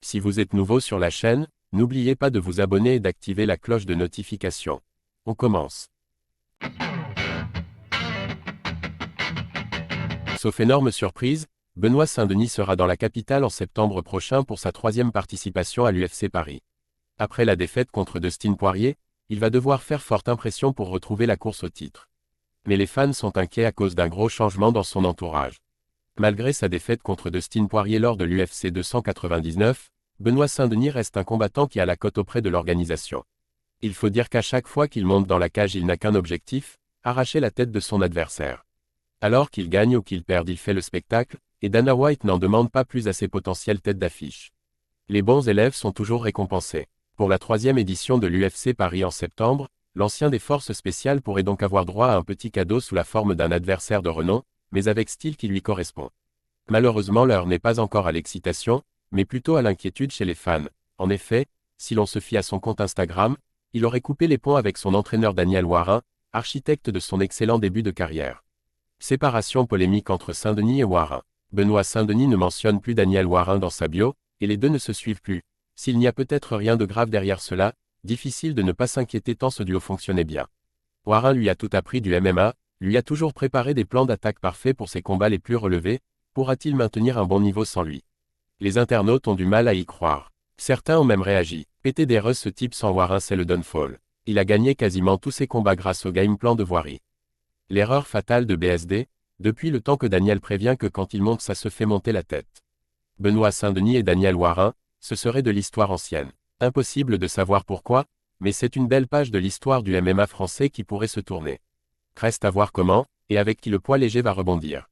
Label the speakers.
Speaker 1: Si vous êtes nouveau sur la chaîne, n'oubliez pas de vous abonner et d'activer la cloche de notification. On commence. Sauf énorme surprise, Benoît Saint-Denis sera dans la capitale en septembre prochain pour sa 3e participation à l'UFC Paris. Après la défaite contre Dustin Poirier, il va devoir faire forte impression pour retrouver la course au titre. Mais les fans sont inquiets à cause d'un gros changement dans son entourage. Malgré sa défaite contre Dustin Poirier lors de l'UFC 299, Benoît Saint-Denis reste un combattant qui a la cote auprès de l'organisation. Il faut dire qu'à chaque fois qu'il monte dans la cage, il n'a qu'un objectif, arracher la tête de son adversaire. Alors qu'il gagne ou qu'il perde, il fait le spectacle, et Dana White n'en demande pas plus à ses potentielles têtes d'affiche. Les bons élèves sont toujours récompensés. Pour la 3e édition de l'UFC Paris en septembre, l'ancien des forces spéciales pourrait donc avoir droit à un petit cadeau sous la forme d'un adversaire de renom, mais avec style qui lui correspond. Malheureusement, l'heure n'est pas encore à l'excitation, mais plutôt à l'inquiétude chez les fans. En effet, si l'on se fie à son compte Instagram, il aurait coupé les ponts avec son entraîneur Daniel Warin, architecte de son excellent début de carrière. Séparation polémique entre Saint-Denis et Warin. Benoît Saint-Denis ne mentionne plus Daniel Warin dans sa bio, et les deux ne se suivent plus. S'il n'y a peut-être rien de grave derrière cela, difficile de ne pas s'inquiéter tant ce duo fonctionnait bien. Warin lui a tout appris du MMA, lui a toujours préparé des plans d'attaque parfaits pour ses combats les plus relevés. Pourra-t-il maintenir un bon niveau sans lui? Les internautes ont du mal à y croire. Certains ont même réagi. Péter des russes, ce type sans Warin, c'est le downfall. Il a gagné quasiment tous ses combats grâce au game plan de Voirie. L'erreur fatale de BSD, depuis le temps que Daniel prévient que quand il monte ça se fait monter la tête. Benoît Saint-Denis et Daniel Warin, ce serait de l'histoire ancienne. Impossible de savoir pourquoi, mais c'est une belle page de l'histoire du MMA français qui pourrait se tourner. Reste à voir comment, et avec qui le poids léger va rebondir.